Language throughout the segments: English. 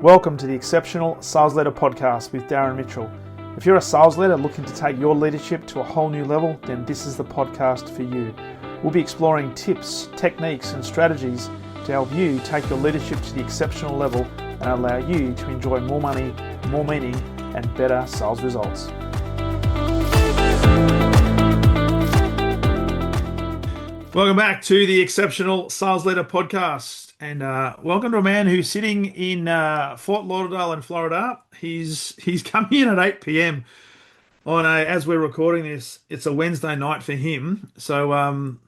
Welcome to the Exceptional Sales Leader Podcast with Darren Mitchell. If you're a sales leader looking to take your leadership to a whole new level, then this is the podcast for you. We'll be exploring tips, techniques, and strategies to help you take your leadership to the exceptional level and allow you to enjoy more money, more meaning, and better sales results. Welcome back to the Exceptional Sales Leader Podcast. And welcome to a man who's sitting in Fort Lauderdale in Florida. He's coming in at 8 p.m. As we're recording this. It's a Wednesday night for him. So I'm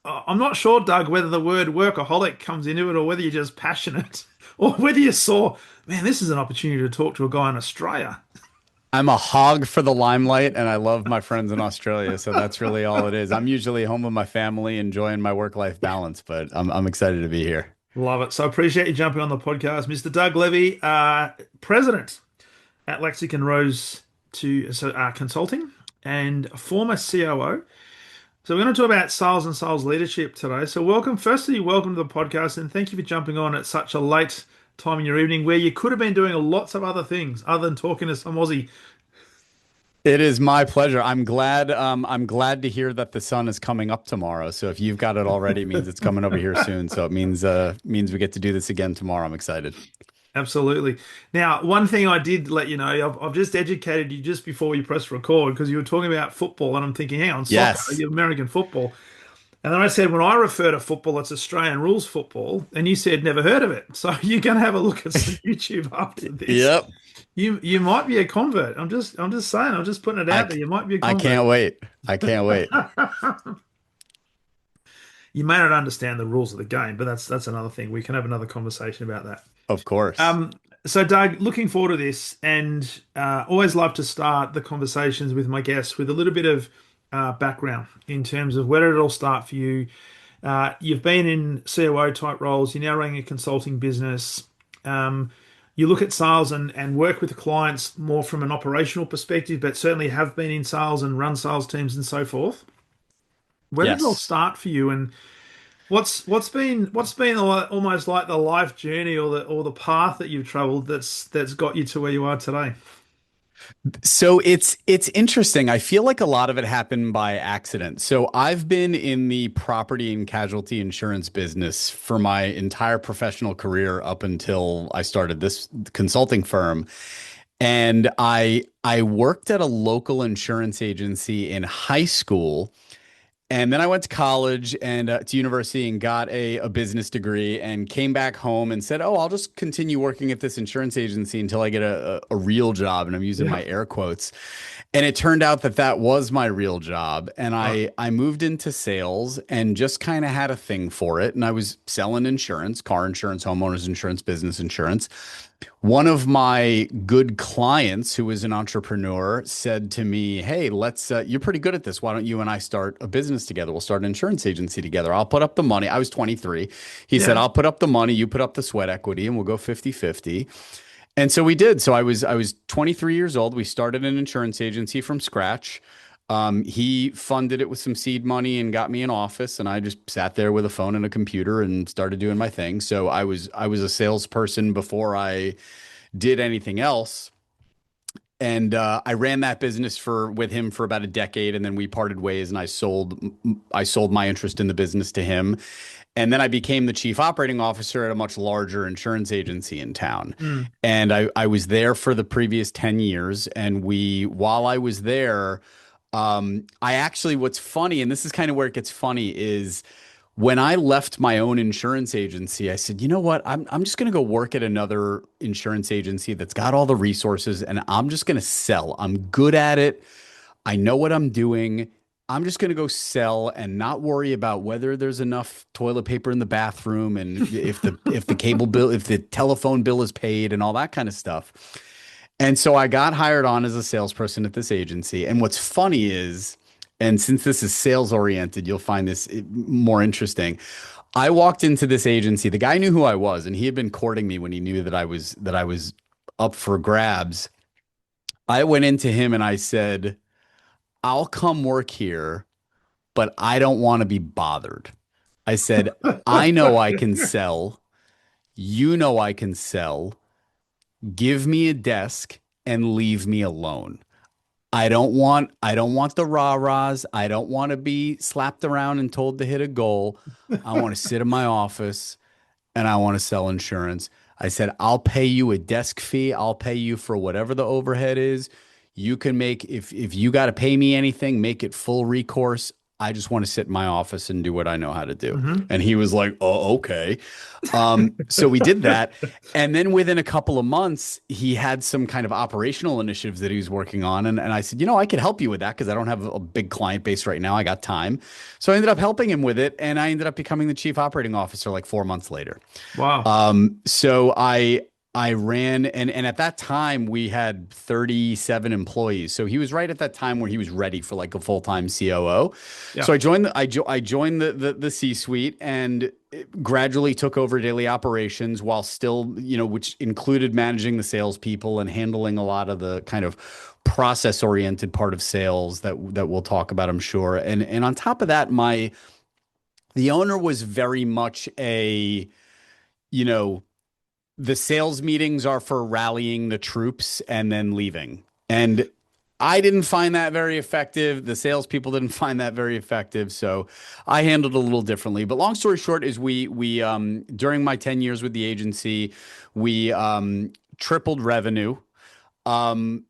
not sure, Doug, whether the word workaholic comes into it or whether you're just passionate or whether you saw, man, this is an opportunity to talk to a guy in Australia. I'm a hog for the limelight, and I love my friends in Australia, so that's really all it is. I'm usually home with my family, enjoying my work-life balance, but I'm excited to be here. Love it. So appreciate you jumping on the podcast. Mr. Doug Levy, president at Lexington Rose Consulting and former COO. So we're going to talk about sales and sales leadership today. So welcome to the podcast, and thank you for jumping on at such a late time in your evening where you could have been doing lots of other things other than talking to some Aussie. It is my pleasure. I'm glad to hear that the sun is coming up tomorrow. So if you've got it already, it means it's coming over here soon. So it means we get to do this again tomorrow. I'm excited. Absolutely. Now, one thing I did let you know, I've just educated you just before we press record because you were talking about football, and I'm thinking, hang on, soccer, yes, American football. And then I said, when I refer to football, it's Australian rules football. And you said, never heard of it. So you're going to have a look at some YouTube after this. Yep. You might be a convert. I'm just saying. I'm just putting it out there. You might be a convert. I can't wait. You may not understand the rules of the game, but that's another thing. We can have another conversation about that. Of course. So Doug, looking forward to this, and always love to start the conversations with my guests with a little bit of background in terms of where did it all start for you. You've been in COO type roles. You're now running a consulting business. You look at sales and work with clients more from an operational perspective, but certainly have been in sales and run sales teams and so forth. Where did it all start for you, and what's been almost like the life journey or the path that you've traveled that's got you to where you are today? So it's interesting. I feel like a lot of it happened by accident. So I've been in the property and casualty insurance business for my entire professional career up until I started this consulting firm. And I worked at a local insurance agency in high school. And then I went to college and to university and got a business degree and came back home and said, oh, I'll just continue working at this insurance agency until I get a real job. And I'm using my air quotes. And it turned out that was my real job. And I moved into sales and just kind of had a thing for it. And I was selling insurance, car insurance, homeowners insurance, business insurance. One of my good clients, who is an entrepreneur, said to me, hey, you're pretty good at this. Why don't you and I start a business together? We'll start an insurance agency together. I'll put up the money. I was 23. He said, I'll put up the money. You put up the sweat equity and we'll go 50-50. And so we did. So I was 23 years old. We started an insurance agency from scratch. He funded it with some seed money and got me an office, and I just sat there with a phone and a computer and started doing my thing. So I was a salesperson before I did anything else. And I ran that business with him for about a decade, and then we parted ways, and I sold my interest in the business to him. And then I became the chief operating officer at a much larger insurance agency in town. And I was there for the previous 10 years. And while I was there, what's funny, and this is kind of where it gets funny, is when I left my own insurance agency, I said, you know what, I'm just going to go work at another insurance agency that's got all the resources, and I'm just going to sell. I'm good at it. I know what I'm doing. I'm just going to go sell and not worry about whether there's enough toilet paper in the bathroom and if the cable bill, if the telephone bill is paid and all that kind of stuff. And so I got hired on as a salesperson at this agency. And what's funny is, and since this is sales oriented, you'll find this more interesting. I walked into this agency. The guy knew who I was, and he had been courting me when he knew that I was up for grabs. I went into him and I said, I'll come work here, but I don't want to be bothered. I said, I know I can sell. You know I can sell. give me a desk and leave me alone. I don't want the rah-rahs. I don't want to be slapped around and told to hit a goal. I want to sit in my office and I want to sell insurance. I said, I'll pay you a desk fee. I'll pay you for whatever the overhead is. You can make, if you got to pay me anything, make it full recourse. I just want to sit in my office and do what I know how to do. Hmm. And he was like, oh, okay. So we did that. And then within a couple of months, he had some kind of operational initiatives that he was working on. And I said, I could help you with that because I don't have a big client base right now. I got time. So I ended up helping him with it. And I ended up becoming the chief operating officer like 4 months later. Wow. So I ran and at that time we had 37 employees. So he was right at that time where he was ready for like a full-time COO. Yeah. So I joined the C-suite and gradually took over daily operations while still, which included managing the salespeople and handling a lot of the kind of process-oriented part of sales that we'll talk about, I'm sure. And on top of that, the owner was very much you know, the sales meetings are for rallying the troops and then leaving. And I didn't find that very effective. The salespeople didn't find that very effective. So I handled it a little differently. But long story short is we during my 10 years with the agency, we tripled revenue, um,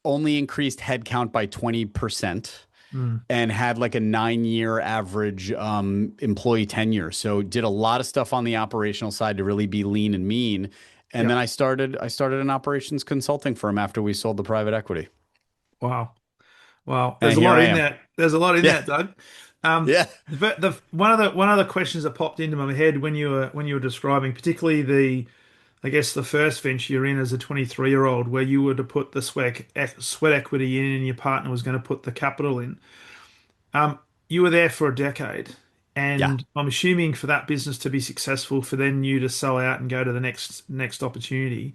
only increased headcount by 20%, Mm. and had like a 9-year average employee tenure. So did a lot of stuff on the operational side to really be lean and mean. And Yeah. then I started an operations consulting firm after we sold the private equity. Wow. Wow. There's And a here lot I in am. that. There's a lot in Yeah. that, Doug. Yeah. The one of the questions that popped into my head when you were describing, particularly I guess the first venture you're in as a 23-year-old, where you were to put the sweat equity in, and your partner was going to put the capital in. Um, you were there for a decade, Yeah. and I'm assuming for that business to be successful, for then you to sell out and go to the next opportunity,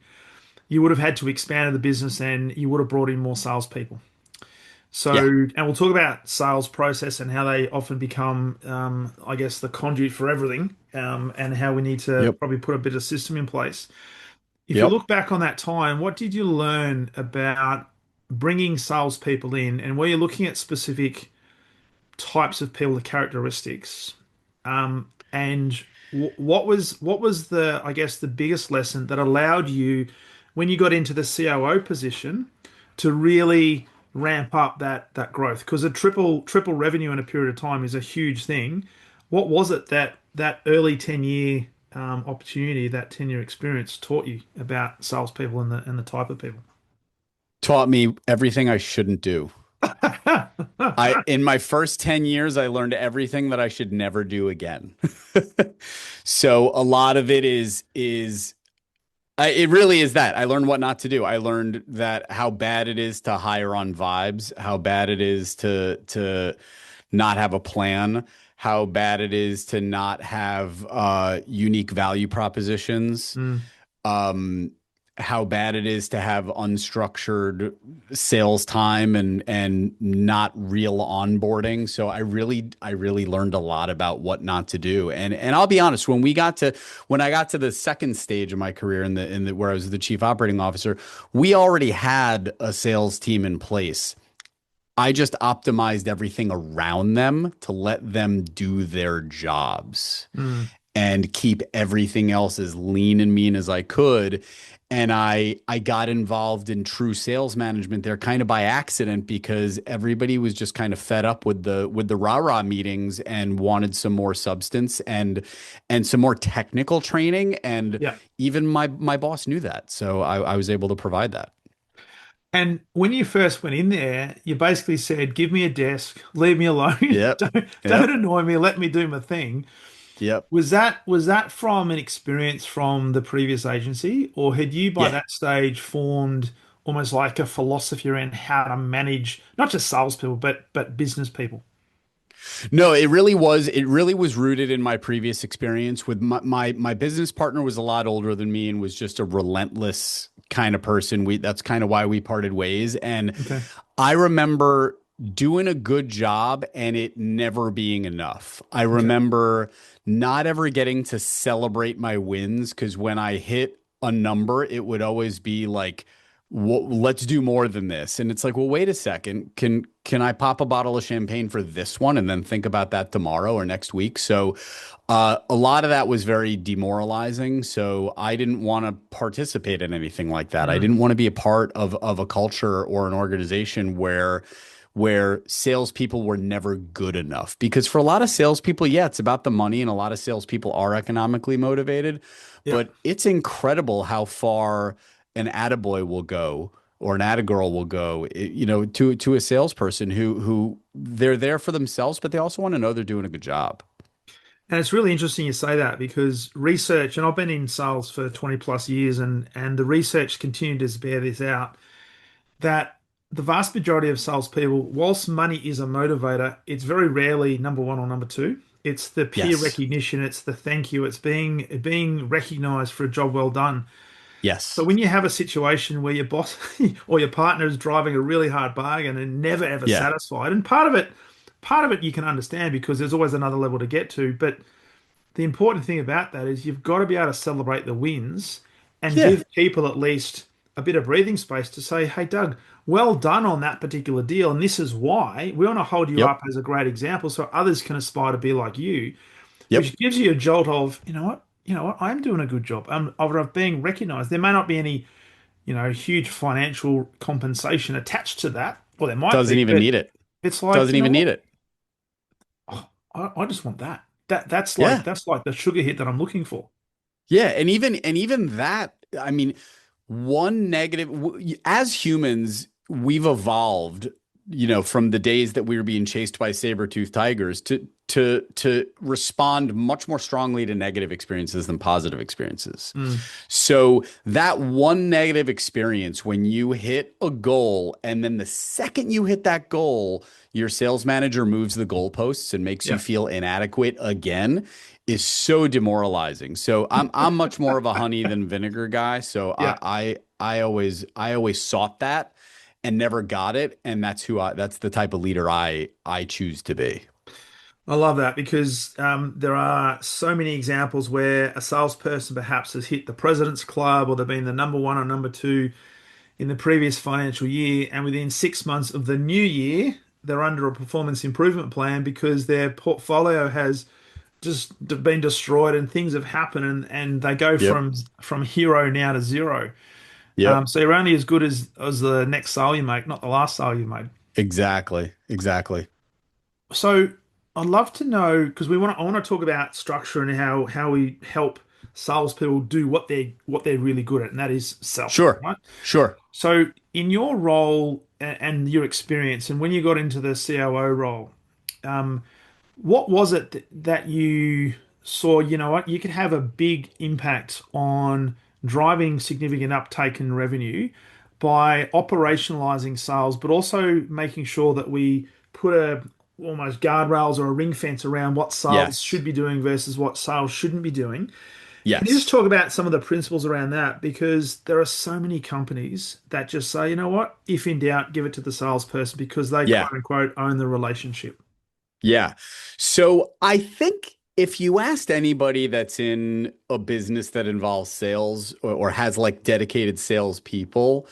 you would have had to expand the business, and you would have brought in more salespeople. So, Yeah. and we'll talk about sales process and how they often become, I guess, the conduit for everything, and how we need to Yep. probably put a bit of system in place. If you Yep. look back on that time, what did you learn about bringing salespeople in, and were you looking at specific types of people, the characteristics, and what was the, I guess, the biggest lesson that allowed you, when you got into the COO position, to really ramp up that growth? Because a triple revenue in a period of time is a huge thing. What was it that early 10-year opportunity, that 10-year experience taught you about salespeople and the type of people? Taught me everything I shouldn't do. In my first 10 years, I learned everything that I should never do again. So a lot of it it really is that I learned what not to do. I learned that how bad it is to hire on vibes, how bad it is to not have a plan, how bad it is to not have unique value propositions, Mm, um, how bad it is to have unstructured sales time and not real onboarding. So I really learned a lot about what not to do. And I'll be honest, when I got to the second stage of my career in the where I was the chief operating officer, we already had a sales team in place. I just optimized everything around them to let them do their jobs mm. and keep everything else as lean and mean as I could. And I got involved in true sales management there kind of by accident because everybody was just kind of fed up with the rah-rah meetings and wanted some more substance and some more technical training. And Yeah. even my boss knew that. So I was able to provide that. And when you first went in there, you basically said, "Give me a desk, leave me alone, Yep. don't Yep. annoy me, let me do my thing." Yep. Was that from an experience from the previous agency, or had you by Yeah. that stage formed almost like a philosophy around how to manage not just salespeople but business people? No, it really was rooted in my previous experience with my business partner was a lot older than me and was just a relentless kind of person. That's kind of why we parted ways. And Okay. I remember doing a good job and it never being enough. I Okay. remember not ever getting to celebrate my wins because when I hit a number, it would always be like, let's do more than this. And it's like, well, wait a second. Can I pop a bottle of champagne for this one and then think about that tomorrow or next week? So a lot of that was very demoralizing. So I didn't want to participate in anything like that. I Mm. didn't want to be a part of a culture or an organization where salespeople were never good enough. Because for a lot of salespeople, yeah, it's about the money, and a lot of salespeople are economically motivated. Yeah. But it's incredible how far an attaboy will go or an attagirl will go, to a salesperson who they're there for themselves, but they also want to know they're doing a good job. And it's really interesting you say that because research, and I've been in sales for 20 plus years, and the research continued to bear this out, that the vast majority of salespeople, whilst money is a motivator, it's very rarely number one or number two. It's the peer Yes. recognition, it's the thank you, it's being recognized for a job well done. So Yes. when you have a situation where your boss or your partner is driving a really hard bargain and never ever Yeah. satisfied, and part of it you can understand because there's always another level to get to, but the important thing about that is you've got to be able to celebrate the wins and Yeah. give people at least a bit of breathing space to say, hey, Doug, well done on that particular deal. And this is why we want to hold you Yep. up as a great example so others can aspire to be like you, Yep. which gives you a jolt of, I'm doing a good job. Of being recognized. There may not be any, huge financial compensation attached to that. Well, there might Doesn't be, even but need it. it's like, Doesn't even need it. Oh, I just want that. That's like Yeah. that's like the sugar hit that I'm looking for. Yeah, and even that, I mean, one negative as humans, we've evolved, from the days that we were being chased by saber-toothed tigers to respond much more strongly to negative experiences than positive experiences. Mm. So that one negative experience when you hit a goal and then the second you hit that goal, your sales manager moves the goalposts and makes you Yeah. feel inadequate again is so demoralizing. So I'm much more of a honey than vinegar guy. So Yeah. I always sought that and never got it. And that's the type of leader I choose to be. I love that because there are so many examples where a salesperson perhaps has hit the president's club or they've been the number one or number two in the previous financial year, and within 6 months of the new year, they're under a performance improvement plan because their portfolio has just been destroyed and things have happened, and they go Yep. from hero now to zero. Yep. So you're only as good as the next sale you make, not the last sale you made. Exactly. Exactly. So I'd love to know because I want to talk about structure and how we help salespeople do what they're really good at, and that is sell, Sure. right? Sure. So in your role and your experience, and when you got into the COO role, um, what was it that you saw, what, you could have a big impact on driving significant uptake in revenue by operationalizing sales, but also making sure that we put almost guardrails or a ring fence around what sales Yes. should be doing versus what sales shouldn't be doing. Can you just Yes. talk about some of the principles around that? Because there are so many companies that just say, you know what, if in doubt, give it to the salesperson because they Yeah. quote unquote own the relationship. Yeah. So I think if you asked anybody that's in a business that involves sales or has like dedicated salespeople,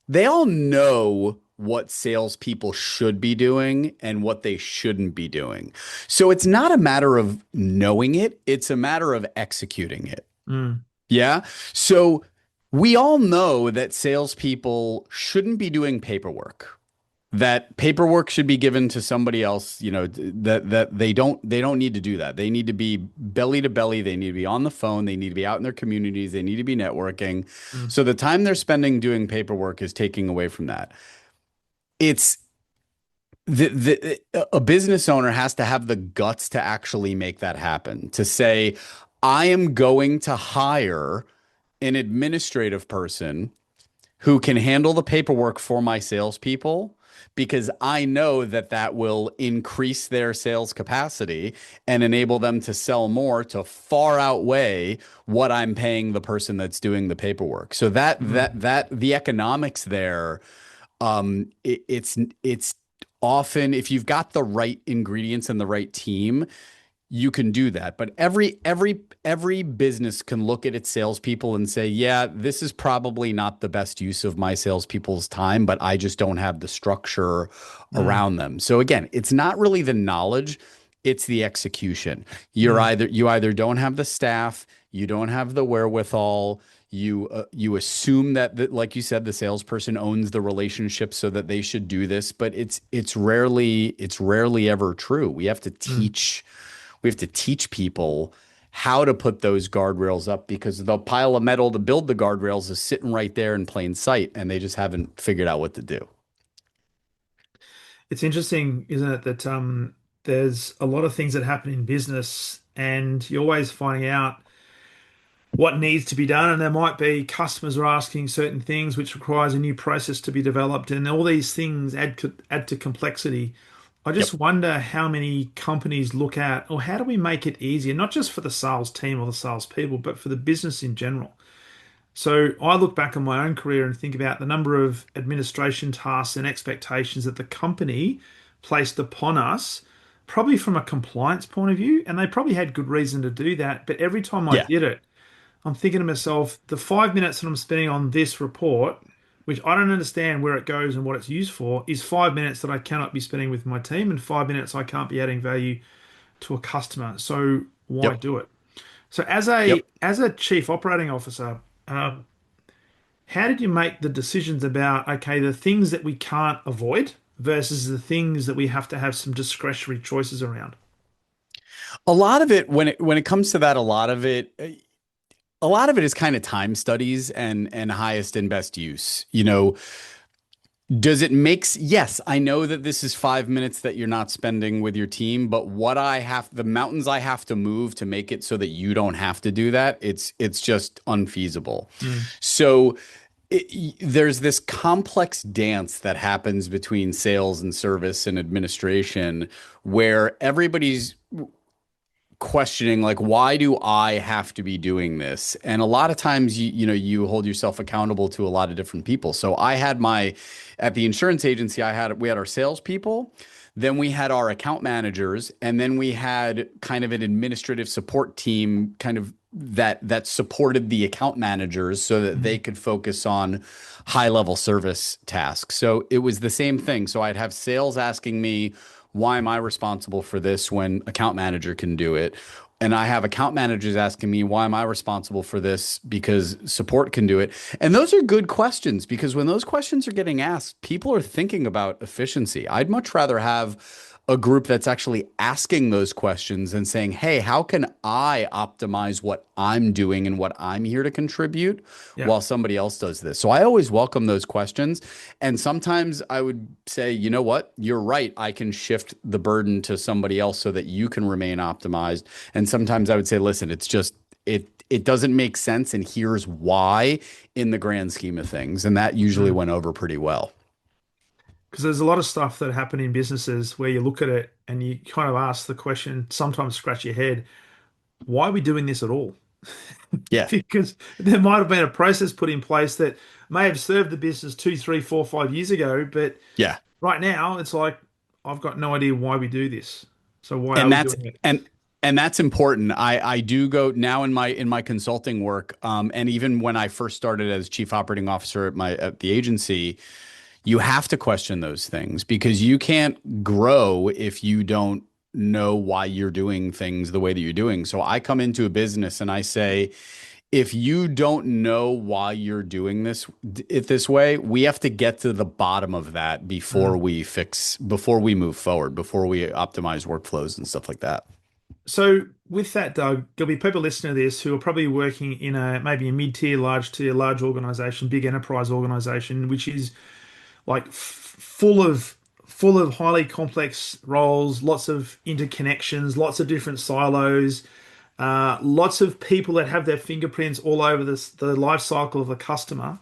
they all know what salespeople should be doing and what they shouldn't be doing. So it's not a matter of knowing it, it's a matter of executing it. Mm, Yeah. So we all know that salespeople shouldn't be doing paperwork. That paperwork should be given to somebody else, that they don't need to do that. They need to be belly to belly, they need to be on the phone, they need to be out in their communities, they need to be networking. mm, So the time they're spending doing paperwork is taking away from that. It's a business owner has to have the guts to actually make that happen, to say, I am going to hire an administrative person who can handle the paperwork for my salespeople because I know that that will increase their sales capacity and enable them to sell more to far outweigh what I'm paying the person that's doing the paperwork. So mm. that the economics there, it's often if you've got the right ingredients and the right team, you can do that. But every business can look at its salespeople and say, yeah, this is probably not the best use of my salespeople's time, but I just don't have the structure Mm, around them. So again, it's not really the knowledge, it's the execution. mm. You either don't have the staff, you don't have the wherewithal, you assume that, like you said, the salesperson owns the relationship so that they should do this, but it's rarely ever true. Mm. We have to teach people how to put those guardrails up because the pile of metal to build the guardrails is sitting right there in plain sight, and they just haven't figured out what to do. It's interesting, isn't it, that there's a lot of things that happen in business, and you're always finding out what needs to be done. And there might be customers are asking certain things, which requires a new process to be developed, and all these things add to complexity. I just Yep. wonder how many companies look at, or how do we make it easier, not just for the sales team or the salespeople, but for the business in general. So I look back on my own career and think about the number of administration tasks and expectations that the company placed upon us, probably from a compliance point of view, and they probably had good reason to do that. But every time I Yeah. did it, I'm thinking to myself, the 5 minutes that I'm spending on this report, which I don't understand where it goes and what it's used for, is 5 minutes that I cannot be spending with my team, and 5 minutes I can't be adding value to a customer. So why Yep. do it? So as a chief operating officer, um, how did you make the decisions about, okay, the things that we can't avoid versus the things that we have to have some discretionary choices around? A lot of it when it comes to that, a lot of it is kind of time studies and highest and best use. Does it yes, I know that this is 5 minutes that you're not spending with your team, but the mountains I have to move to make it so that you don't have to do that, it's just unfeasible. Mm, So there's this complex dance that happens between sales and service and administration where everybody's questioning like why do I have to be doing this? And a lot of times you hold yourself accountable to a lot of different people. So I had my at the insurance agency we had our salespeople, then we had our account managers, and then we had kind of an administrative support team kind of that supported the account managers so that they mm, could focus on high level service tasks. So it was the same thing. So I'd have sales asking me, why am I responsible for this when account manager can do it? And I have account managers asking me, why am I responsible for this because support can do it? And those are good questions because when those questions are getting asked, people are thinking about efficiency. I'd much rather have a group that's actually asking those questions and saying, hey, how can I optimize what I'm doing and what I'm here to contribute yeah. while somebody else does this? So I always welcome those questions. And sometimes I would say, you know what? You're right. I can shift the burden to somebody else so that you can remain optimized. And sometimes I would say, listen, it doesn't make sense. And here's why in the grand scheme of things. And that usually Mm. went over pretty well. Because there's a lot of stuff that happen in businesses where you look at it and you kind of ask the question, sometimes scratch your head, why are we doing this at all? Yeah. Because there might have been a process put in place that may have served the business 2, 3, 4, 5 years ago, but Yeah. right now it's like, I've got no idea why we do this. So why are and we that's doing it? and and that's important. I do go now in my consulting work, and even when I first started as chief operating officer at the agency, you have to question those things because you can't grow if you don't know why you're doing things the way that you're doing. So I come into a business and I say, if you don't know why you're doing this way, we have to get to the bottom of that Mm. before we move forward, before we optimize workflows and stuff like that. So with that, Doug, there'll be people listening to this who are probably working in a maybe a mid-tier, large tier, large organization, big enterprise organization, which is like full of highly complex roles, lots of interconnections, lots of different silos, lots of people that have their fingerprints all over the life cycle of the customer.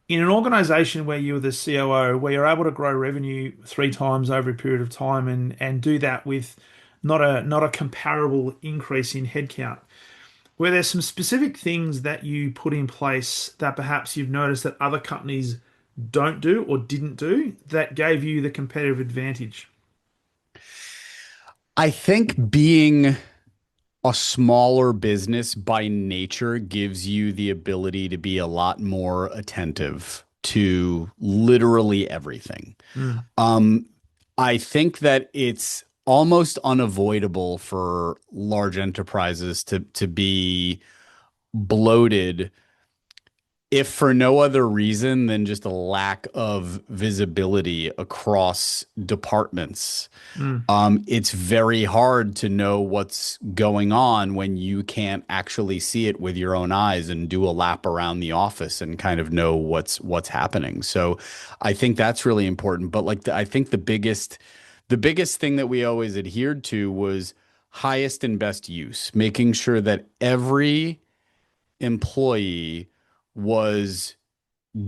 In an organization where you're the COO, where you're able to grow revenue 3 times over a period of time and do that with not a comparable increase in headcount, where there's some specific things that you put in place that perhaps you've noticed that other companies don't do or didn't do that gave you the competitive advantage. I think being a smaller business by nature gives you the ability to be a lot more attentive to literally everything. Mm, Um, I think that it's almost unavoidable for large enterprises to be bloated if for no other reason than just a lack of visibility across departments. mm. It's very hard to know what's going on when you can't actually see it with your own eyes and do a lap around the office and kind of know what's happening. So I think that's really important. But I think the biggest thing that we always adhered to was highest and best use, making sure that every employee was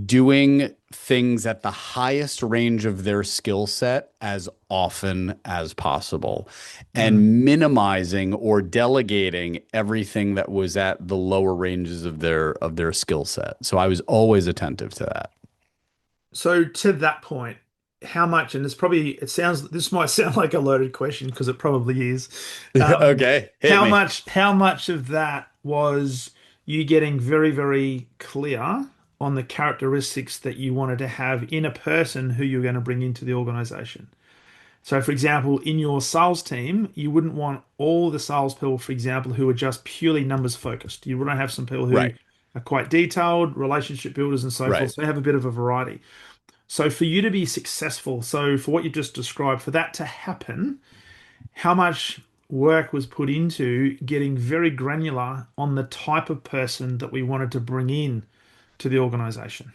doing things at the highest range of their skill set as often as possible Mm. and minimizing or delegating everything that was at the lower ranges of their skill set. So I was always attentive to that. So to that point, how much, and this might sound like a loaded question because it probably is. Okay, hit me. How much of that was you getting very, very clear on the characteristics that you wanted to have in a person who you're going to bring into the organization? So, for example, in your sales team, you wouldn't want all the salespeople, for example, who are just purely numbers focused. You want to have some people who Right, are quite detailed, relationship builders, and so forth. right. So, they have a bit of a variety. So, for you to be successful, so for what you just described, for that to happen, how much work was put into getting very granular on the type of person that we wanted to bring in to the organization?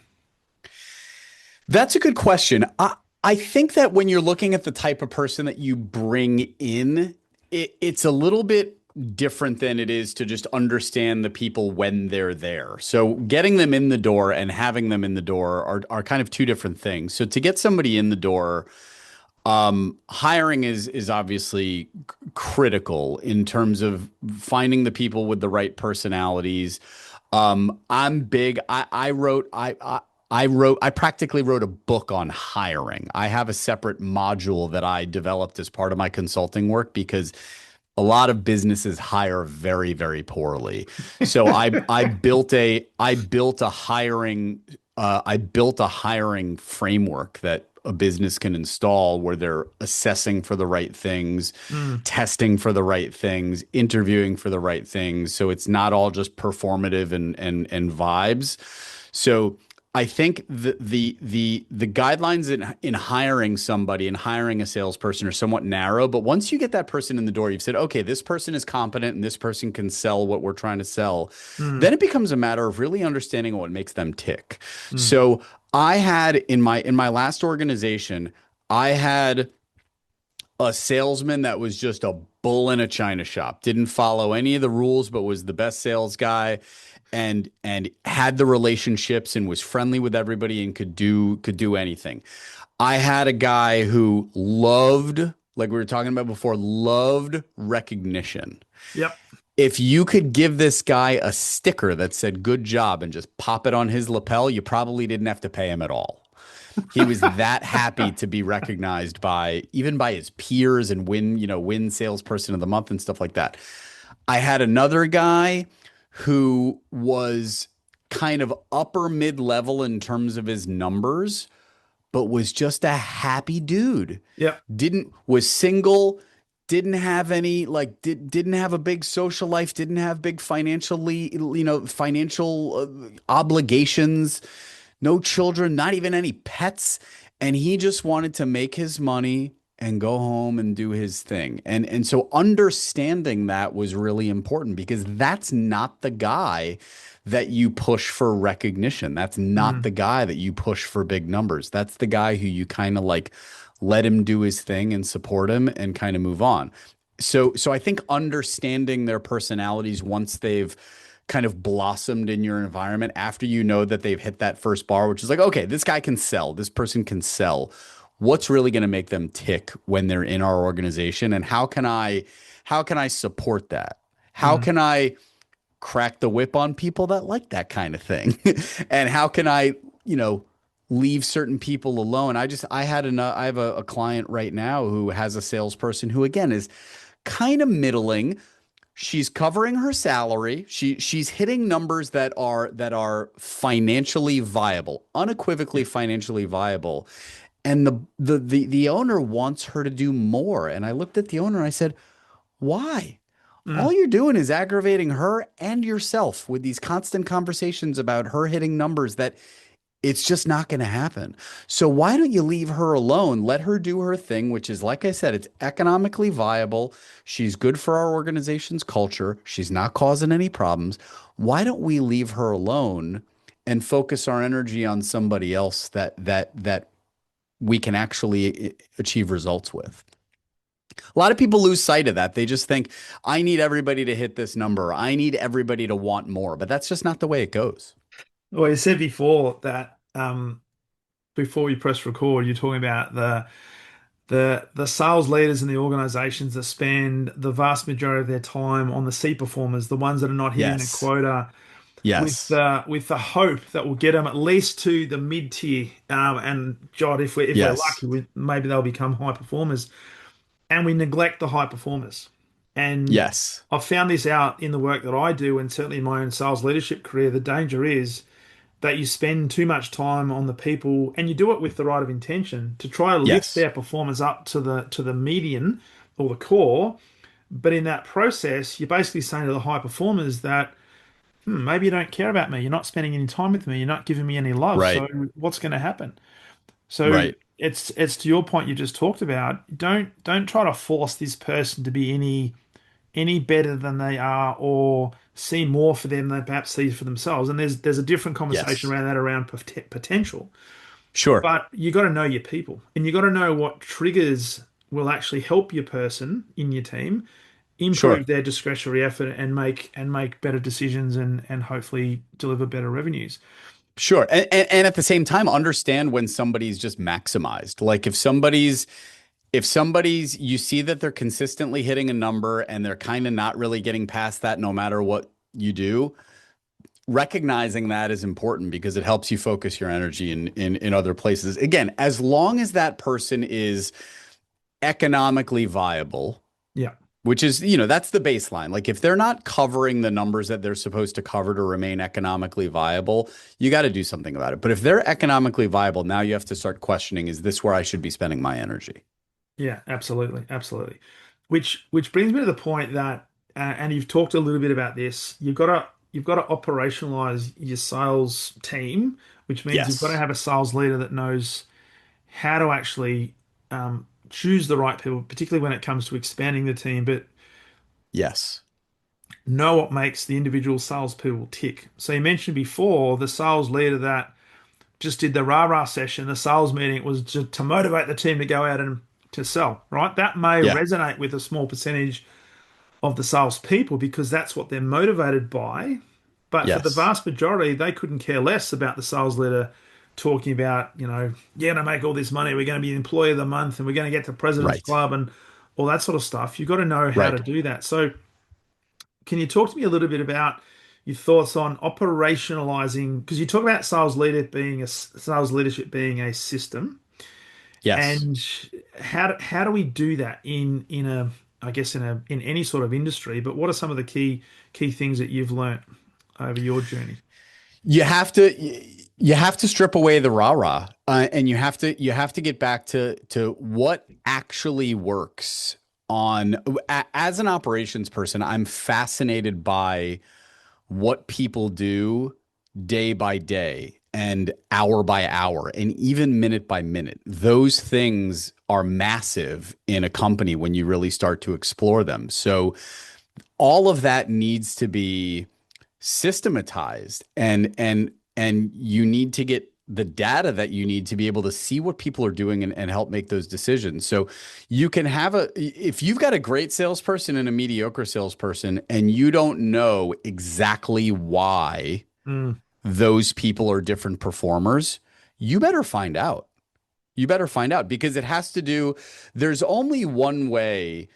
That's a good question. I think that when you're looking at the type of person that you bring in, it's a little bit different than it is to just understand the people when they're there. So getting them in the door and having them in the door are kind of two different things. So to get somebody in the door, hiring is obviously critical in terms of finding the people with the right personalities. I'm big. I practically wrote a book on hiring. I have a separate module that I developed as part of my consulting work because a lot of businesses hire very, very poorly. So I built a hiring framework that a business can install where they're assessing for the right things, Mm, testing for the right things, interviewing for the right things. So it's not all just performative and vibes. So I think the guidelines in hiring somebody and hiring a salesperson are somewhat narrow, but once you get that person in the door, you've said, okay, this person is competent and this person can sell what we're trying to sell. mm, Then it becomes a matter of really understanding what makes them tick. mm. So I had in my last organization, I had a salesman that was just a bull in a china shop, didn't follow any of the rules, but was the best sales guy and had the relationships and was friendly with everybody and could do anything. I had a guy who loved, like we were talking about before, loved recognition. Yep. If you could give this guy a sticker that said good job and just pop it on his lapel, you probably didn't have to pay him at all. He was that happy to be recognized by even by his peers and win salesperson of the month and stuff like that. I had another guy who was kind of upper mid level in terms of his numbers, but was just a happy dude. Yep. Didn't was single, didn't have any didn't have a big social life, didn't have big financial obligations, no children, not even any pets, and he just wanted to make his money and go home and do his thing. And so understanding that was really important because that's not the guy that you push for recognition. That's not Mm, the guy that you push for big numbers. That's the guy who you kind of like let him do his thing and support him and kind of move on. So I think understanding their personalities once they've kind of blossomed in your environment after you know that they've hit that first bar, which is like, okay, this guy can sell, this person can sell. What's really going to make them tick when they're in our organization, and how can I support that? How mm. can I crack the whip on people that like that kind of thing? And how can I, you know, leave certain people alone? I have a client right now who has a salesperson who again is kind of middling. She's covering her salary. She's hitting numbers that are financially viable, unequivocally Yeah. financially viable. And the owner wants her to do more. And I looked at the owner and I said, "Why? All Mm. you're doing is aggravating her and yourself with these constant conversations about her hitting numbers that it's just not going to happen. So why don't you leave her alone? Let her do her thing, which is, like I said, it's economically viable. She's good for our organization's culture. She's not causing any problems. Why don't we leave her alone and focus our energy on somebody else that we can actually achieve results with?" A lot of people lose sight of that. They just think, I need everybody to hit this number. I need everybody to want more. But that's just not the way it goes. Well, you said before that before we press record, you're talking about the sales leaders in the organizations that spend the vast majority of their time on the C performers, the ones that are not hitting the Yes. quota, Yes. with the hope that will get them at least to the mid tier. And God, if we're Yes. lucky, maybe they'll become high performers. And we neglect the high performers. And Yes. I've found this out in the work that I do, and certainly in my own sales leadership career. The danger is that you spend too much time on the people, and you do it with the right of intention to try to lift Yes. their performance up to the median or the core. But in that process, you're basically saying to the high performers that, maybe you don't care about me. You're not spending any time with me. You're not giving me any love. So Right. what's going to happen? So Right. it's to your point you just talked about. Don't try to force this person to be any better than they are, or see more for them than they perhaps see for themselves. And there's a different conversation Yes. around that around potential. Sure. But you got to know your people, and you got to know what triggers will actually help your person in your team improve Sure. their discretionary effort and make better decisions and hopefully deliver better revenues. Sure. And at the same time, understand when somebody's just maximized. Like if somebody's you see that they're consistently hitting a number and they're kind of not really getting past that no matter what you do, recognizing that is important because it helps you focus your energy in other places. Again, as long as that person is economically viable, Yeah. which is, that's the baseline. Like if they're not covering the numbers that they're supposed to cover to remain economically viable, you got to do something about it. But if they're economically viable, now you have to start questioning, is this where I should be spending my energy? Yeah, absolutely, absolutely. Which brings me to the point that, and you've talked a little bit about this. You've got to operationalize your sales team, which means you've got to Yes. have a sales leader that knows how to actually choose the right people, particularly when it comes to expanding the team, but Yes. know what makes the individual salespeople tick. So you mentioned before the sales leader that just did the rah-rah session, the sales meeting. It was just to motivate the team to go out and to sell, right? That may Yeah. resonate with a small percentage of the salespeople because that's what they're motivated by. But for the Yes. vast majority, they couldn't care less about the sales leader talking about, you're going to make all this money. We're going to be employee of the month and we're going to get to President's Right. Club and all that sort of stuff. You've got to know how to Right. do that. So, can you talk to me a little bit about your thoughts on operationalizing? Because you talk about sales leadership being a system, Yes. and how do we do that in a I guess in any sort of industry? But what are some of the key things that you've learnt over your journey? You have to strip away the rah-rah, and you have to get back to what actually works on as an operations person. I'm fascinated by what people do day by day and hour by hour and even minute by minute. Those things are massive in a company when you really start to explore them. So all of that needs to be systematized, and you need to get the data that you need to be able to see what people are doing and help make those decisions. So you can if you've got a great salesperson and a mediocre salesperson and you don't know exactly why Mm, those people are different performers, you better find out. You better find out because it has to do, there's only one way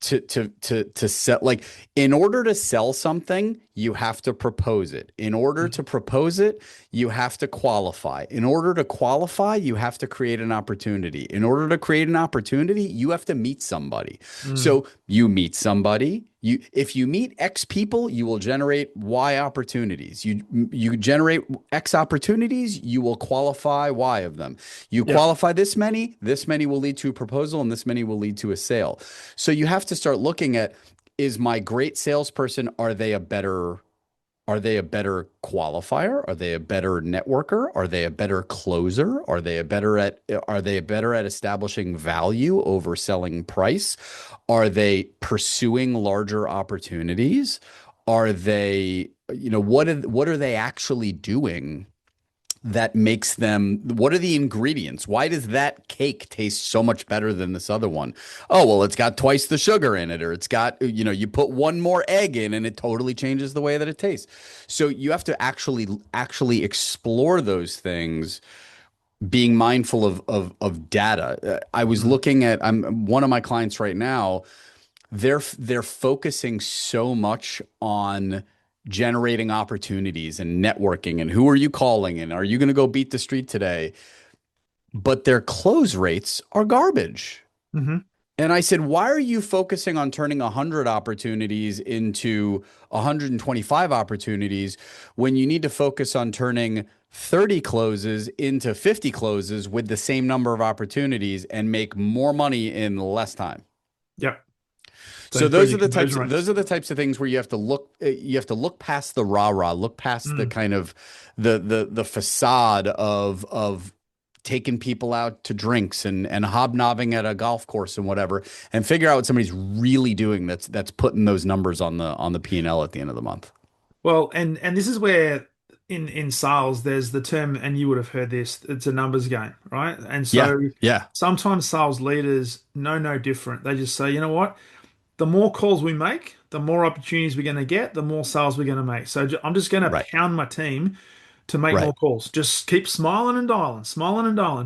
to sell, like, in order to sell something, you have to propose it. In order to Mhm. propose it, you have to qualify. In order to qualify, you have to create an opportunity. In order to create an opportunity, you have to meet somebody. Mm. So you meet somebody. If you meet X people, you will generate Y opportunities. You generate X opportunities, you will qualify Y of them. You Yeah. qualify this many will lead to a proposal, and this many will lead to a sale. So you have to start looking at, is my great salesperson, are they a better qualifier? Are they a better networker? Are they a better closer? Are they better at establishing value over selling price? Are they pursuing larger opportunities? Are they, what are they actually doing that makes them, what are the ingredients? Why does that cake taste so much better than this other one? Oh, well, it's got twice the sugar in it, or it's got, you put one more egg in and it totally changes the way that it tastes. So you have to actually explore those things, being mindful of data. I was Mm. looking at, I'm one of my clients right now, they're focusing so much on generating opportunities and networking and who are you calling and are you going to go beat the street today? But their close rates are garbage. Hmm. And I said, why are you focusing on turning 100 opportunities into 125 opportunities when you need to focus on turning 30 closes into 50 closes with the same number of opportunities and make more money in less time? Yep. So So improve those are your the types conversion those rates. are the types of things where you have to look past the rah-rah, look past the Mm. kind of the facade of taking people out to drinks and hobnobbing at a golf course and whatever, and figure out what somebody's really doing that's putting those numbers on the P&L at the end of the month. Well, and this is where in sales there's the term, and you would have heard this, it's a numbers game, right? And Yeah, so yeah, sometimes sales leaders know no different. They just say, you know what? The more calls we make, the more opportunities we're going to get, the more sales we're going to make. So I'm just going to right, pound my team to make more right, calls. Just keep smiling and dialing.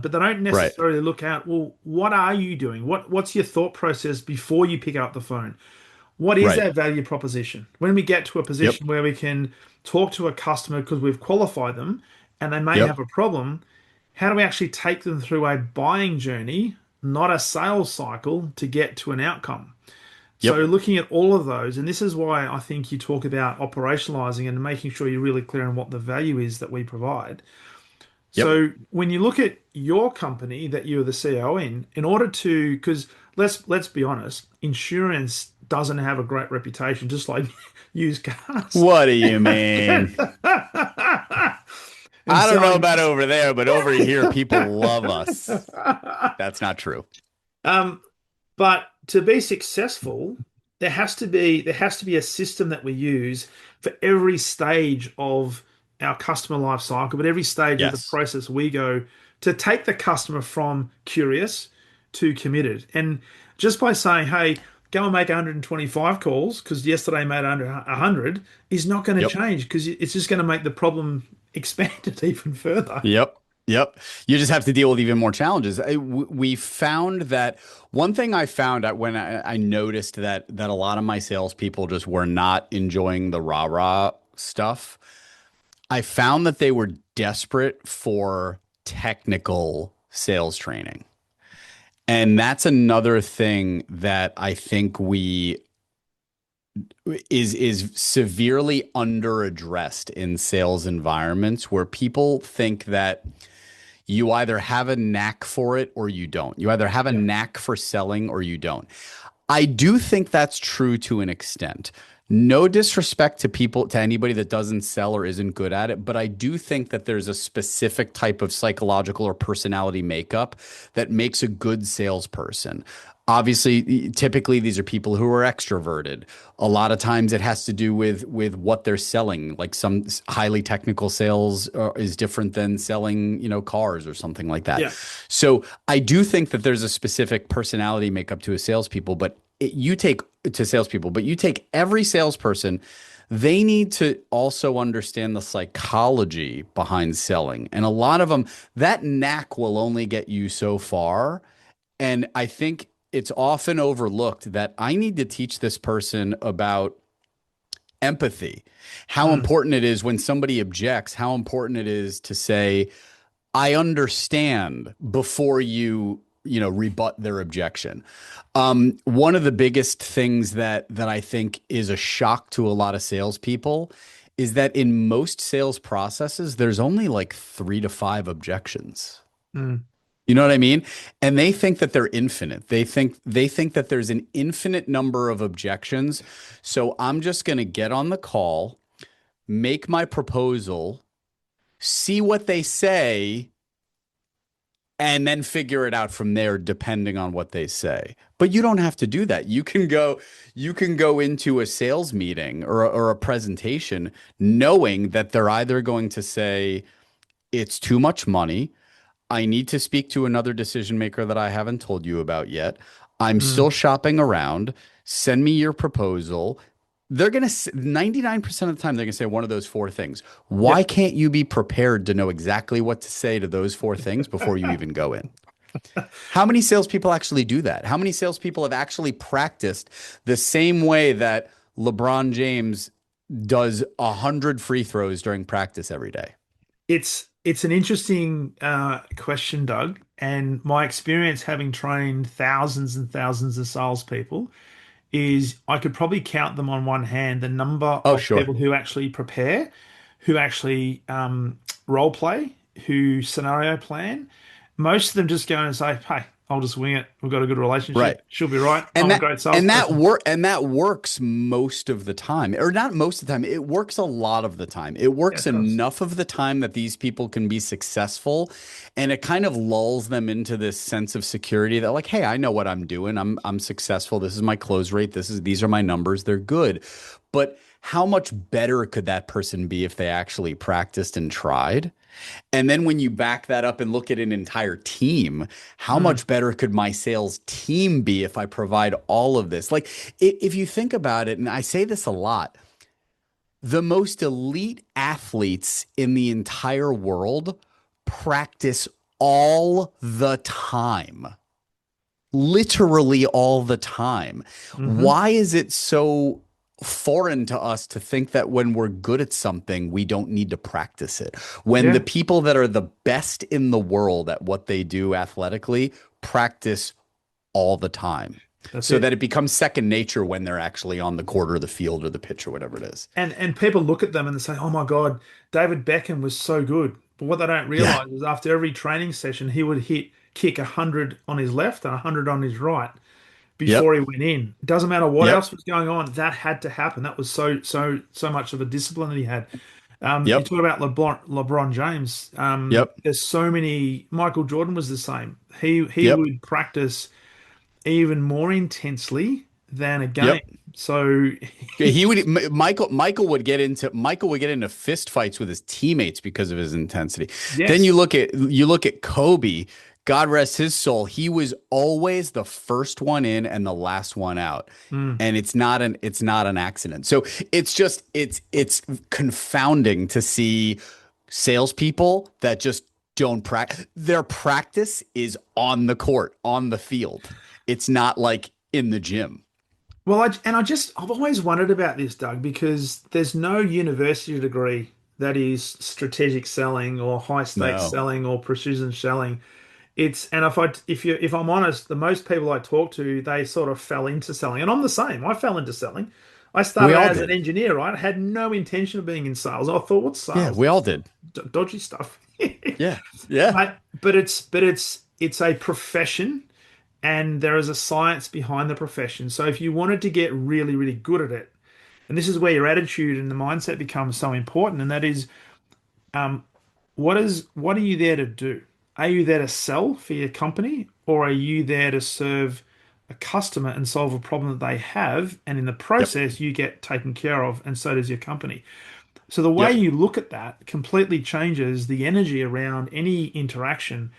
But they don't right, necessarily look at, well, what are you doing? What's your thought process before you pick up the phone? What is right. our value proposition? When we get to a Yep, position where we can talk to a customer because we've qualified them and they may yep, have a problem, how do we actually take them through a buying journey, not a sales cycle, to get to an outcome? So yep, looking at all of those, and this is why I think you talk about operationalizing and making sure you're really clear on what the value is that we provide. yep. So when you look at your company that you're the CEO in order to, because let's be honest, insurance doesn't have a great reputation, just like used cars. What do you mean? And I don't know selling. about over there, but over here, people love us. That's not true. Um, But to be successful, there has to be a system that we use for every stage of our customer life cycle, but every stage of the Yes. process we go to take the customer from curious to committed. And just by saying, hey, go and make 125 calls because yesterday I made under 100 is not going to Yep. change because it's just going to make the problem expanded even further. Yep. Yep. You just have to deal with even more challenges. We found that one thing I found out when I noticed that a lot of my salespeople just were not enjoying the rah-rah stuff. I found that they were desperate for technical sales training. And that's another thing that I think we is severely underaddressed in sales environments where people think that you either have a knack for it or you don't. You either have a Yeah. knack for selling or you don't. I do think that's true to an extent. No disrespect to people, to anybody that doesn't sell or isn't good at it, but I do think that there's a specific type of psychological or personality makeup that makes a good salesperson. Obviously, typically these are people who are extroverted. A lot of times it has to do with what they're selling. Like some highly technical sales is different than selling, cars or something like that. Yeah. So I do think that there's a specific personality makeup to a salespeople, but you take to salespeople, but you take every salesperson, they need to also understand the psychology behind selling. And a lot of them, that knack will only get you so far. And I think it's often overlooked that I need to teach this person about empathy, how Mm, important it is when somebody objects, how important it is to say, I understand before rebut their objection. One of the biggest things that I think is a shock to a lot of salespeople is that in most sales processes, there's only like 3 to 5 objections. mm. You know what I mean? And they think that they're infinite. They think that there's an infinite number of objections. So I'm just going to get on the call, make my proposal, see what they say, and then figure it out from there depending on what they say. But you don't have to do that. You can go into a sales meeting or a presentation knowing that they're either going to say it's too much money, I need to speak to another decision maker that I haven't told you about yet. I'm Mm. still shopping around. Send me your proposal. They're going to, 99% of the time, they're going to say one of those 4 things. Why Yep. can't you be prepared to know exactly what to say to those 4 things before you even go in? How many salespeople actually do that? How many salespeople have actually practiced the same way that LeBron James does 100 free throws during practice every day? It's an interesting question, Doug. And my experience having trained thousands and thousands of salespeople is I could probably count them on one hand the number Oh, of sure. people who actually prepare, who actually role play, who scenario plan. Most of them just go and say, "Hey, I'll just wing it. We've got a good Right. relationship. She'll be right. And I'm a that great and that salesperson." work and that works most of the time. Or not most of the time. It works a lot of the time. It Yeah, works it does. enough of the time that these people can be successful, and it kind of lulls them into this sense of security that like, hey, I know what I'm doing. I'm successful. This is my close rate. These are my numbers. They're good. But how much better could that person be if they actually practiced and tried? And then when you back that up and look at an entire team, how Mm, much better could my sales team be if I provide all of this? Like, if you think about it, and I say this a lot, the most elite athletes in the entire world practice all the time, literally all the time. hmm. Why is it so foreign to us to think that when we're good at something, we don't need to practice it? When the Yeah, people that are the best in the world at what they do athletically practice all the time that's so that it. it becomes second nature when they're actually on the court or the field or the pitch or whatever it is. And people look at them and they say, "Oh my God, David Beckham was so good." But what they don't Yeah. realize is after every training session, he would kick 100 on his left and 100 on his right before Yep. he went in. It doesn't matter what Yep. else was going on. That had to happen. That was so much of a discipline that he had. You Yep. talk about LeBron James. Yep. There's so many. Michael Jordan was the same. He Yep. would practice even more intensely than a game. Yep. So Yeah, he would Michael would get into fist fights with his teammates because of his intensity. Then yes. you look at Kobe, God rest his soul. He was always the first one in and the last one out. Mm. And it's not an accident. So it's confounding to see salespeople that just don't practice. Their practice is on the court, on the field. It's not like in the gym. Well, I've always wondered about this, Doug, because there's no university degree that is strategic selling or high stakes No. selling or precision selling. And if I'm honest, the most people I talk to, they sort of fell into selling, and I'm the same. I fell into selling. I We started all out as an did. engineer, right? I had no intention of being in sales. I thought, what's Yeah, sales? we all It's did. dodgy stuff. Yeah. Yeah. But it's a profession and there is a science behind the profession. So if you wanted to get really, really good at it, and this is where your attitude and the mindset becomes so important, and that is, um, what are you there to do? Are you there to sell for your company, or are you there to serve a customer and solve a problem that they have, and in the Yep. process you get taken care of, and so does your company. So the way Yep. you look at that completely changes the energy around any interaction.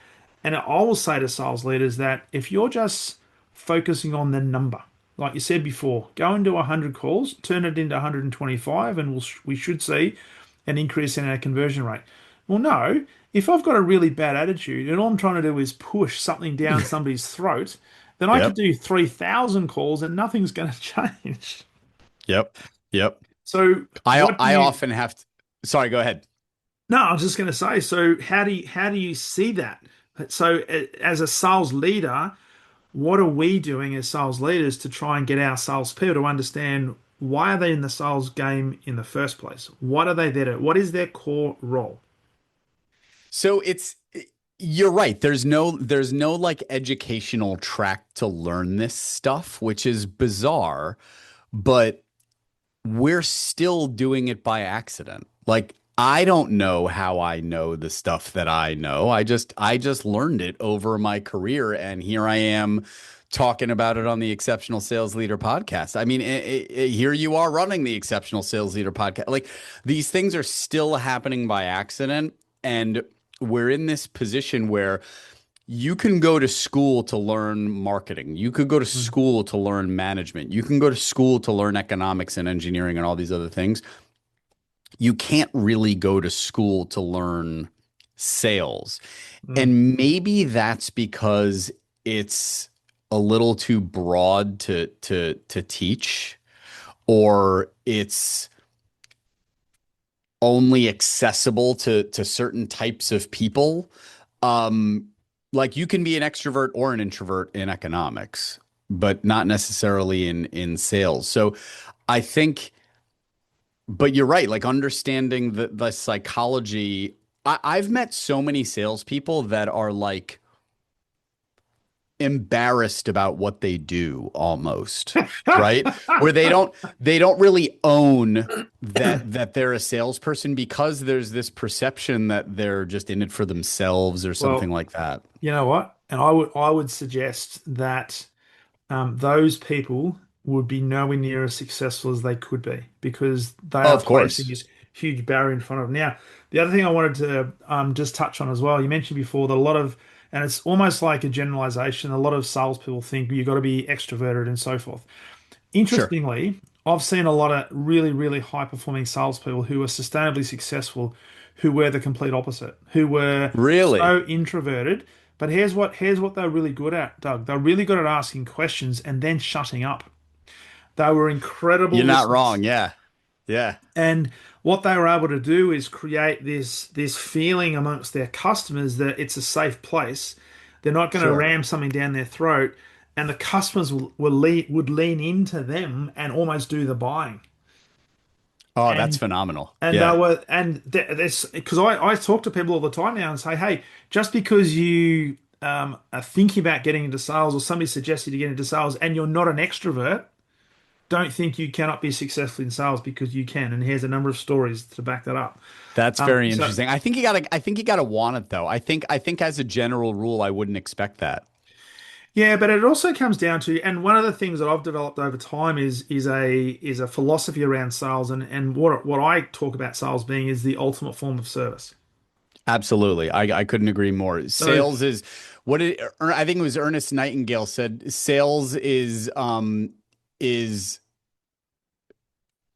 And I will say to sales leaders that if you're just focusing on the number, like you said before, go and do 100 calls, turn it into 125, and we should see an increase in our conversion rate. Well, no, if I've got a really bad attitude and all I'm trying to do is push something down somebody's throat, then I could Yep. do 3,000 calls and nothing's going to change. Yep. Yep. So I what do I you, often have to, sorry, go ahead. no, I was just going to say, so how do you see that? So as a sales leader, what are we doing as sales leaders to try and get our salespeople to understand why are they in the sales game in the first place? What are they there to? What is their core role? So you're right. There's no like educational track to learn this stuff, which is bizarre, but we're still doing it by accident. Like I don't know how I know the stuff that I know. I just learned it over my career and here I am talking about it on the Exceptional Sales Leader podcast. I mean, here you are running the Exceptional Sales Leader podcast. Like these things are still happening by accident and we're in this position where you can go to school to learn marketing. You could go to Mm. school to learn management. You can go to school to learn economics and engineering and all these other things. You can't really go to school to learn sales. Mm. And maybe that's because it's a little too broad to teach, or it's only accessible to certain types of people. Um, like you can be an extrovert or an introvert in economics, but not necessarily in sales. So I think, but you're right, like understanding the psychology. I've met so many salespeople that are like embarrassed about what they do almost, right? Where they don't really own that they're a salesperson because there's this perception that they're just in it for themselves or something Well, like that. you know what? And I would suggest that those people would be nowhere near as successful as they could be because they Oh, are of placing course. this huge barrier in front of them. Now, the other thing I wanted to just touch on as well, you mentioned before that a lot of, and it's almost like a generalization, a lot of salespeople think you've got to be extroverted and so forth. Sure. Interestingly, I've seen a lot of really, really high performing salespeople who are sustainably successful, who were the complete opposite, who were Really? so introverted. But here's what they're really good at, Doug. They're really good at asking questions and then shutting up. They were incredible You're not listeners. wrong. Yeah. Yeah. And what they were able to do is create this feeling amongst their customers that it's a safe place. They're not going to Sure. ram something down their throat, and the customers would lean into them and almost do the buying. Oh, that's And phenomenal. and they Yeah. were and this because I talk to people all the time now and say, hey, just because you are thinking about getting into sales or somebody suggests you to get into sales and you're not an extrovert, don't think you cannot be successful in sales because you can. And here's a number of stories to back that up. That's very So interesting. I think you gotta want it though. I think as a general rule, I wouldn't expect that. yeah, but it also comes down to, and one of the things that I've developed over time is a philosophy around sales, and what I talk about sales being is the ultimate form of service. Absolutely. I couldn't agree more. So Sales is I think it was Ernest Nightingale said sales is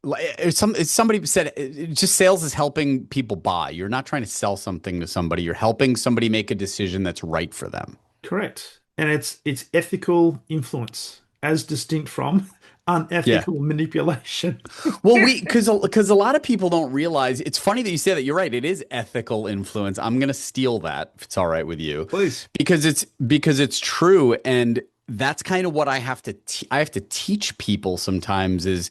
it's somebody said just sales is helping people buy. You're not trying to sell something to somebody. You're helping somebody make a decision that's right for them. correct. And it's ethical influence as distinct from Yeah. unethical manipulation. Well, because a lot of people don't realize it's funny that you say that. You're right. It is ethical influence. I'm gonna steal that if it's all right with you, Please. because it's true, and that's kind of what I have to teach people sometimes is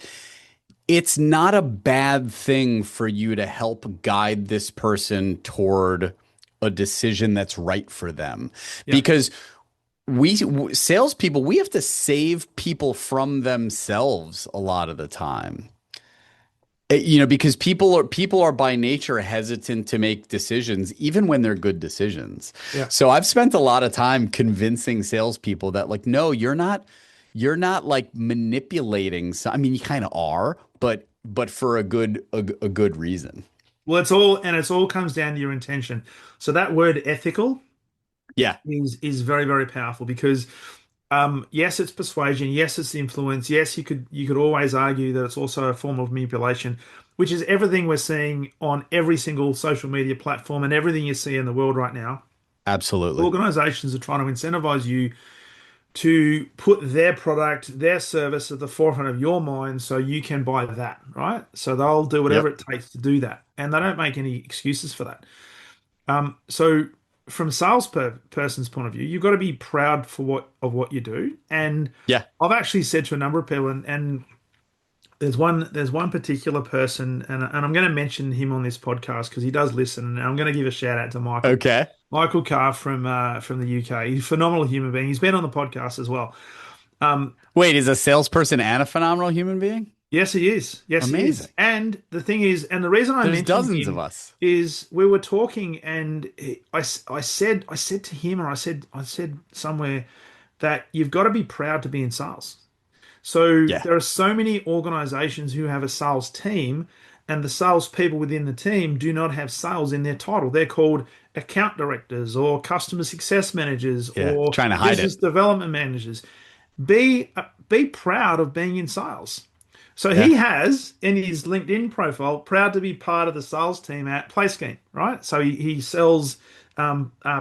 it's not a bad thing for you to help guide this person toward a decision that's right for them, Yeah. because salespeople, we have to save people from themselves a lot of the time. Because people are by nature hesitant to make decisions, even when they're good decisions. Yeah. So I've spent a lot of time convincing salespeople that, like, no, you're not like manipulating. So, I mean, you kind of are, but for a good reason. Well, it's all comes down to your intention. So that word ethical Yeah, is very, very powerful because yes, it's persuasion, yes, it's influence, yes, you could always argue that it's also a form of manipulation, which is everything we're seeing on every single social media platform and everything you see in the world right now. absolutely. Organizations are trying to incentivize you to put their product, their service at the forefront of your mind so you can buy that, right? So they'll do whatever Yep. it takes to do that. And they don't make any excuses for that. So from a person's point of view, you've got to be proud for what you do. And Yeah. I've actually said to a number of people, and there's one particular person, and I'm going to mention him on this podcast because he does listen, and I'm going to give a shout out to Okay. Michael Carr from the UK. He's a phenomenal human being. He's been on the podcast as well. Wait, is a salesperson and a phenomenal human being? Yes, he is. Yes, he is. Amazing. And the thing is, and the reason I There's mentioned dozens of him us. is we were talking, and I said to him, or I said somewhere that you've got to be proud to be in sales. So Yeah. there are so many organizations who have a sales team, and the salespeople within the team do not have sales in their title. They're called account directors or customer success managers Yeah. or Trying to hide business it. development managers. Be proud of being in sales. So Yeah. he has in his LinkedIn profile, proud to be part of the sales team at PlayScheme, right? So he sells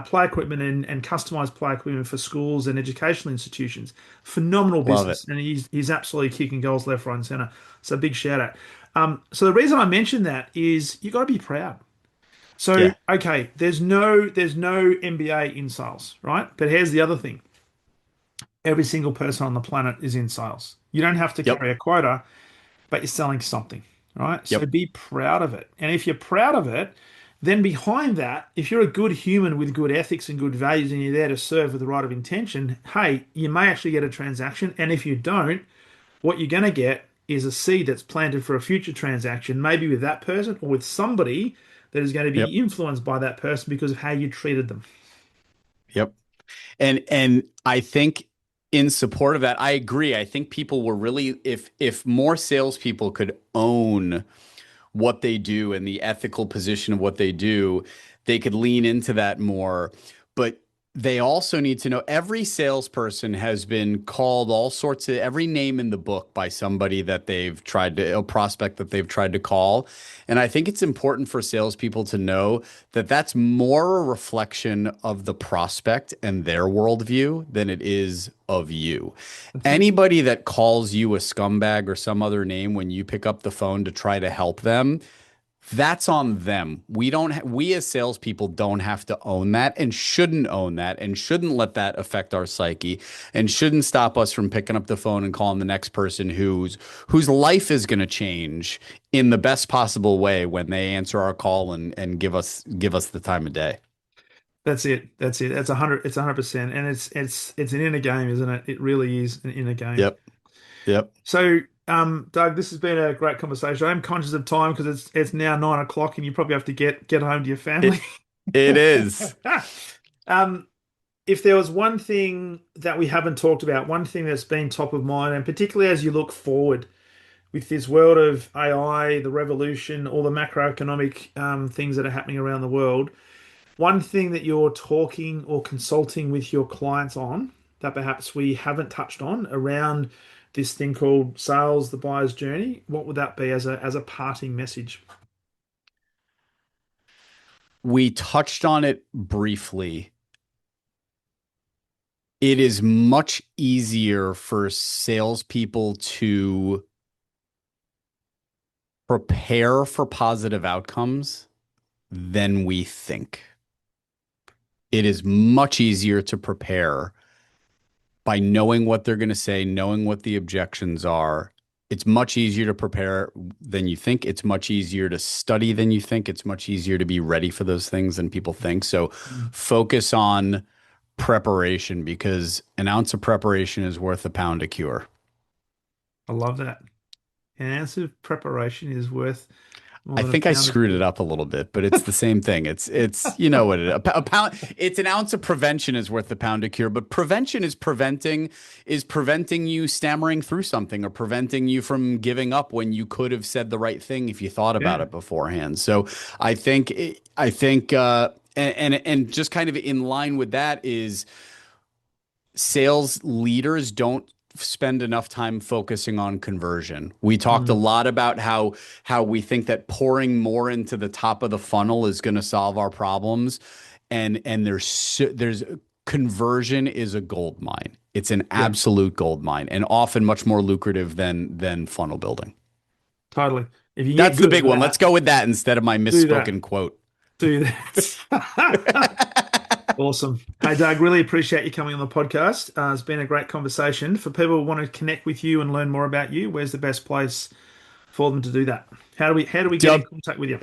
play equipment and customized play equipment for schools and educational institutions. Phenomenal Love it. business, and he's absolutely kicking goals left, right, and center. So big shout out. So the reason I mention that is you got to be proud. So Yeah. okay, there's no MBA in sales, right? But here's the other thing: every single person on the planet is in sales. You don't have to Yep. carry a quota, but you're selling something, right? So Yep. be proud of it. And if you're proud of it, then behind that, if you're a good human with good ethics and good values and you're there to serve with the right of intention, hey, you may actually get a transaction. And if you don't, what you're going to get is a seed that's planted for a future transaction, maybe with that person or with somebody that is going to Yep. be influenced by that person because of how you treated them. Yep. And I think in support of that, I agree. I think people were really if more salespeople could own what they do and the ethical position of what they do, they could lean into that more. But they also need to know every salesperson has been called all sorts of every name in the book by somebody that they've tried to, a prospect that they've tried to call. And I think it's important for salespeople to know that that's more a reflection of the prospect and their worldview than it is of you. That's it. Anybody that calls you a scumbag or some other name when you pick up the phone to try to help them, that's on them. We as salespeople don't have to own that and shouldn't own that and shouldn't let that affect our psyche and shouldn't stop us from picking up the phone and calling the next person whose life is going to change in the best possible way when they answer our call and give us the time of day. That's it. That's it. That's 100. It's 100%. And it's an inner game, isn't it? It really is an inner game. Yep. Yep. So, Doug, this has been a great conversation. I'm conscious of time because it's now 9 o'clock, and you probably have to get home to your family. It it is. Um, if there was one thing that we haven't talked about, one thing that's been top of mind, and particularly as you look forward with this world of AI, the revolution, all the macroeconomic things that are happening around the world, one thing that you're talking or consulting with your clients on that perhaps we haven't touched on around this thing called sales, the buyer's journey, what would that be as a parting message? We touched on it briefly. It is much easier for salespeople to prepare for positive outcomes than we think. It is much easier to prepare by knowing what they're going to say, knowing what the objections are. It's much easier to prepare than you think. It's much easier to study than you think. It's much easier to be ready for those things than people think. So Mm, focus on preparation because an ounce of preparation is worth a pound of cure. I love that. An ounce of preparation is worth more I than a think I pound of screwed it gold. up a little bit, but it's the same thing. It's you know what a pound. It's an ounce of prevention is worth a pound of cure, but prevention is preventing you stammering through something or preventing you from giving up when you could have said the right thing if you thought about Yeah, it beforehand. So I think just kind of in line with that is sales leaders don't spend enough time focusing on conversion. We talked a mm, lot about how we think that pouring more into the top of the funnel is going to solve our problems and there's conversion is a gold mine. It's an Yeah, absolute gold mine and often much more lucrative than funnel building. totally. If you get That's the good big at one. Let's that, go with that instead of my do that. misspoken quote. Do that. Awesome. Hey, Doug, really appreciate you coming on the podcast. It's been a great conversation. For people who want to connect with you and learn more about you, where's the best place for them to do that? How do we get in Dub contact with you?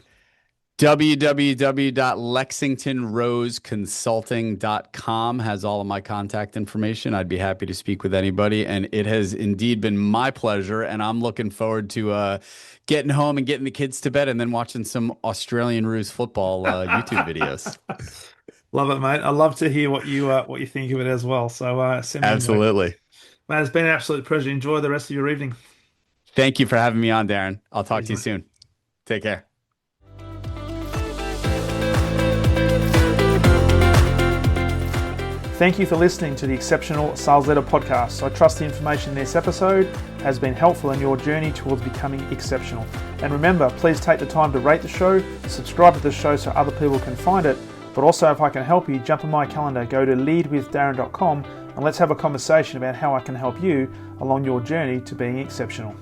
www.lexingtonroseconsulting.com has all of my contact information. I'd be happy to speak with anybody. And it has indeed been my pleasure. And I'm looking forward to getting home and getting the kids to bed and then watching some Australian Ruse football YouTube videos. Love it, mate. I love to hear what you think of it as well. So send me a note. Absolutely. Man, it's been an absolute pleasure. Enjoy the rest of your evening. Thank you for having me on, Darren. I'll talk Cheers, to you mate. soon. Take care. Thank you for listening to the Exceptional Sales Leader podcast. I trust the information in this episode has been helpful in your journey towards becoming exceptional. And remember, please take the time to rate the show, subscribe to the show so other people can find it. But also, if I can help you, jump on my calendar, go to leadwithdarren.com and let's have a conversation about how I can help you along your journey to being exceptional.